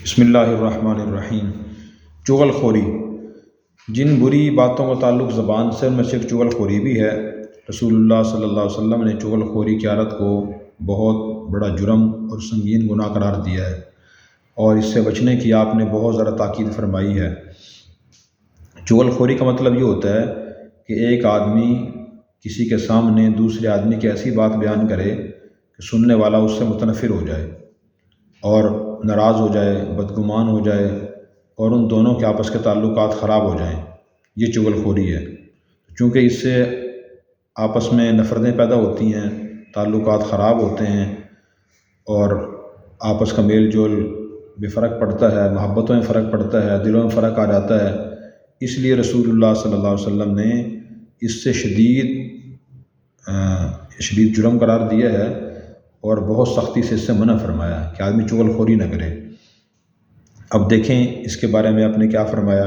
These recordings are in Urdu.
بسم اللہ الرحمن الرحیم۔ چغل خوری، جن بری باتوں کا تعلق زبان سے ان میں سے ایک چغل خوری بھی ہے۔ رسول اللہ صلی اللہ علیہ وسلم نے چغل خوری کی عادت کو بہت بڑا جرم اور سنگین گناہ قرار دیا ہے، اور اس سے بچنے کی آپ نے بہت زیادہ تاکید فرمائی ہے۔ چغل خوری کا مطلب یہ ہوتا ہے کہ ایک آدمی کسی کے سامنے دوسرے آدمی کی ایسی بات بیان کرے کہ سننے والا اس سے متنفر ہو جائے اور ناراض ہو جائے، بدگمان ہو جائے، اور ان دونوں کے آپس کے تعلقات خراب ہو جائیں۔ یہ چغل خوری ہے، چونکہ اس سے آپس میں نفرتیں پیدا ہوتی ہیں، تعلقات خراب ہوتے ہیں، اور آپس کا میل جول میں فرق پڑتا ہے، محبتوں میں فرق پڑتا ہے، دلوں میں فرق آ جاتا ہے۔ اس لیے رسول اللہ صلی اللہ علیہ وسلم نے اس سے شدید جرم قرار دیا ہے، اور بہت سختی سے اس سے منع فرمایا کہ آدمی چغل خوری نہ کرے۔ اب دیکھیں اس کے بارے میں آپ نے کیا فرمایا۔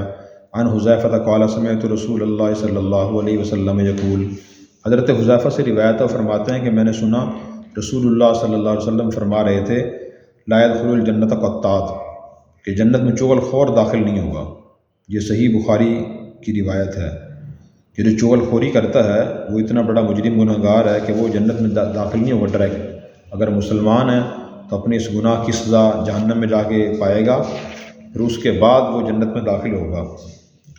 عن حذیفہ قال سمعت رسول اللہ صلی اللہ علیہ وسلم یقول، حضرت حذیفہ سے روایت ہے، فرماتے ہیں کہ میں نے سنا رسول اللہ صلی اللہ علیہ وسلم فرما رہے تھے، لا يدخل الجنت قطات، کہ جنت میں چغل خور داخل نہیں ہوگا۔ یہ صحیح بخاری کی روایت ہے کہ جو چغل خوری کرتا ہے وہ اتنا بڑا مجرم گناہ گار ہے کہ وہ جنت میں داخل نہیں ہوگا ڈائریکٹ۔ اگر مسلمان ہے تو اپنے اس گناہ کی سزا جہنم میں جا کے پائے گا، پھر اس کے بعد وہ جنت میں داخل ہوگا۔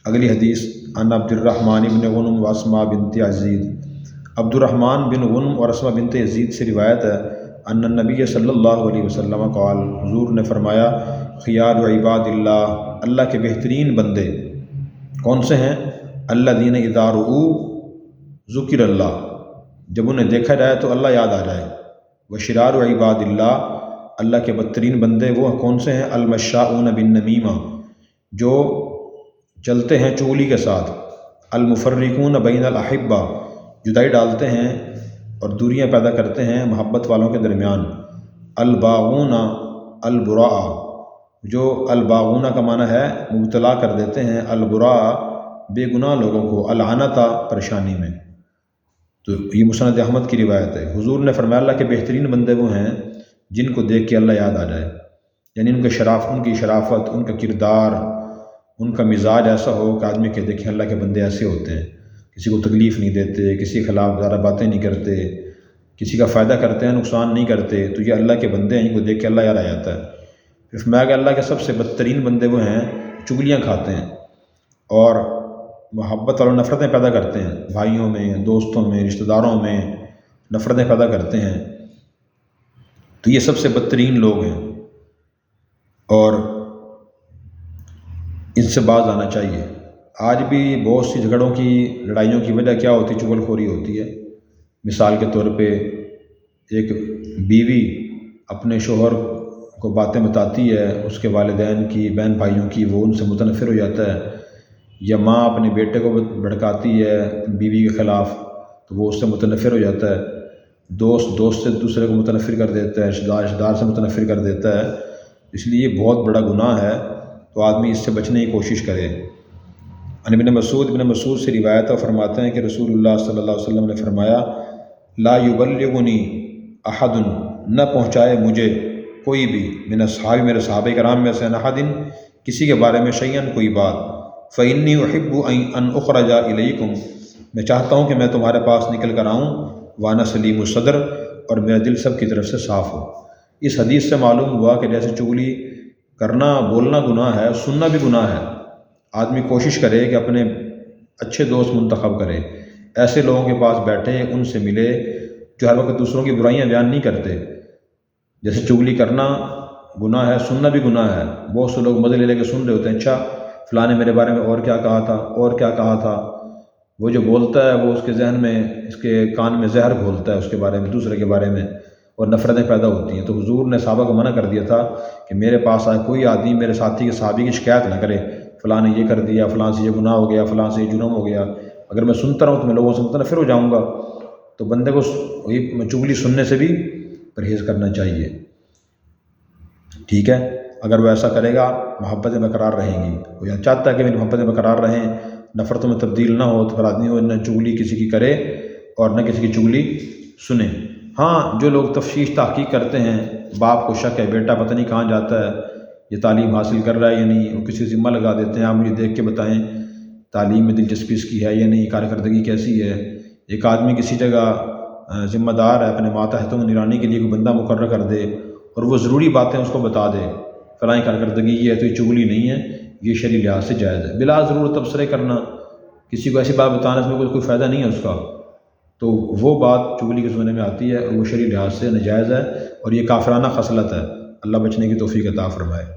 اگلی حدیث، عن عبد الرحمن بن غنم و اسماء بنت یزید، عبد الرحمن بن غنم اور اسماء بنت یزید سے روایت ہے، ان النبی صلی اللہ علیہ وسلم قال، حضور نے فرمایا، خیار عباد اللہ، اللہ کے بہترین بندے کون سے ہیں؟ الذین اذا رؤوا ذکر اللہ، جب انہیں دیکھا جائے تو اللہ یاد آ جائے۔ وشرار عباد اللہ، اللہ کے بدترین بندے وہ کون سے ہیں؟ المشاؤون بالنمیمہ، جو چلتے ہیں چغلی کے ساتھ۔ المفرقون بین الاحبہ، جدائی ڈالتے ہیں اور دوریاں پیدا کرتے ہیں محبت والوں کے درمیان۔ الباغون البراء، جو الباغون کا معنی ہے مبتلا کر دیتے ہیں، البراء بے گناہ لوگوں کو، العنتا پریشانی میں۔ تو یہ مسند احمد کی روایت ہے۔ حضور نے فرمایا اللہ کے بہترین بندے وہ ہیں جن کو دیکھ کے اللہ یاد آ جائے، یعنی ان کی شرافت، ان کا کردار، ان کا مزاج ایسا ہو کہ آدمی کہ دیکھیں اللہ کے بندے ایسے ہوتے ہیں، کسی کو تکلیف نہیں دیتے، کسی کے خلاف زیادہ باتیں نہیں کرتے، کسی کا فائدہ کرتے ہیں، نقصان نہیں کرتے، تو یہ اللہ کے بندے ہیں، ان کو دیکھ کے اللہ یاد آ جاتا ہے۔ پھر فرمایا کہ اللہ کے سب سے بدترین بندے وہ ہیں چغلیاں کھاتے ہیں اور محبت اور نفرتیں پیدا کرتے ہیں، بھائیوں میں، دوستوں میں، رشتہ داروں میں نفرتیں پیدا کرتے ہیں۔ تو یہ سب سے بدترین لوگ ہیں، اور ان سے باز آنا چاہیے۔ آج بھی بہت سی جھگڑوں کی، لڑائیوں کی وجہ کیا ہوتی ہے؟ چغل خوری ہوتی ہے۔ مثال کے طور پہ ایک بیوی اپنے شوہر کو باتیں بتاتی ہے، اس کے والدین کی، بہن بھائیوں کی، وہ ان سے متنفر ہو جاتا ہے، یا ماں اپنے بیٹے کو بھڑکاتی ہے بیوی کے خلاف تو وہ اس سے متنفر ہو جاتا ہے، دوست سے دوسرے کو متنفر کر دیتا ہے، رشتہ دار سے متنفر کر دیتا ہے۔ اس لیے یہ بہت بڑا گناہ ہے، تو آدمی اس سے بچنے کی کوشش کرے۔ ابن مسعود سے روایت فرماتے ہیں کہ رسول اللہ صلی اللہ علیہ وسلم نے فرمایا، لا یبلغنی احد، نہ پہنچائے مجھے کوئی بھی، من اصحاب، میرے صحابہ کرام میں سے، احد، کسی کے بارے میں، شیئن، کوئی بات، فإنی احب ان اخرج الیکم، میں چاہتا ہوں کہ میں تمہارے پاس نکل کر آؤں، وانا سلیم الصدر، اور میرا دل سب کی طرف سے صاف ہو۔ اس حدیث سے معلوم ہوا کہ جیسے چغلی کرنا، بولنا گناہ ہے، سننا بھی گناہ ہے۔ آدمی کوشش کرے کہ اپنے اچھے دوست منتخب کرے، ایسے لوگوں کے پاس بیٹھے، ان سے ملے جو ہر وقت دوسروں کی برائیاں بیان نہیں کرتے۔ جیسے چغلی کرنا گناہ ہے، سننا بھی گناہ ہے۔ بہت سے لوگ مزے لے کے سن رہے ہوتے ہیں، اچھا فلاں نے میرے بارے میں اور کیا کہا تھا، اور کیا کہا تھا۔ وہ جو بولتا ہے وہ اس کے ذہن میں، اس کے کان میں زہر گھولتا ہے اس کے بارے میں، دوسرے کے بارے میں، اور نفرتیں پیدا ہوتی ہیں۔ تو حضور نے صحابہ کو منع کر دیا تھا کہ میرے پاس آئے کوئی آدمی میرے ساتھی کے صحابی کی شکایت نہ کرے، فلاں نے یہ کر دیا، فلاں سے یہ گناہ ہو گیا، فلاں سے یہ جرم ہو گیا۔ اگر میں سنتا رہوں تو میں لوگوں سے متنفر ہو جاؤں گا۔ تو بندے کو چغلی سننے سے بھی پرہیز کرنا چاہیے، ٹھیک ہے؟ اگر وہ ایسا کرے گا محبتیں برقرار رہیں گی۔ وہ یہ چاہتا ہے کہ میری محبتیں برقرار رہیں، نفرتوں میں تبدیل نہ ہو، تو پھر آدمی وہ نہ چغلی کسی کی کرے اور نہ کسی کی چغلی سنے۔ ہاں، جو لوگ تفتیش تحقیق کرتے ہیں، باپ کو شک ہے بیٹا پتہ نہیں کہاں جاتا ہے، یہ تعلیم حاصل کر رہا ہے یا نہیں، وہ کسی ذمہ لگا دیتے ہیں آپ مجھے دیکھ کے بتائیں تعلیم میں دلچسپی اس کی ہے یا نہیں، کارکردگی کیسی ہے۔ ایک آدمی کسی جگہ ذمہ دار ہے، اپنے ماتحتوں کو نگرانی کے لیے کوئی بندہ مقرر کر دے اور وہ ضروری باتیں اس کو بتا دے، فلاں کارکردگی یہ ہے تو یہ چغلی نہیں ہے، یہ شرعی لحاظ سے جائز ہے۔ بلا ضرورت تبصرے کرنا، کسی کو ایسی بات بتانا اس میں کوئی فائدہ نہیں ہے اس کا، تو وہ بات چغلی کے زمرے میں آتی ہے اور وہ شرعی لحاظ سے ناجائز ہے اور یہ کافرانہ خصلت ہے۔ اللہ بچنے کی توفیق عطا فرمائے۔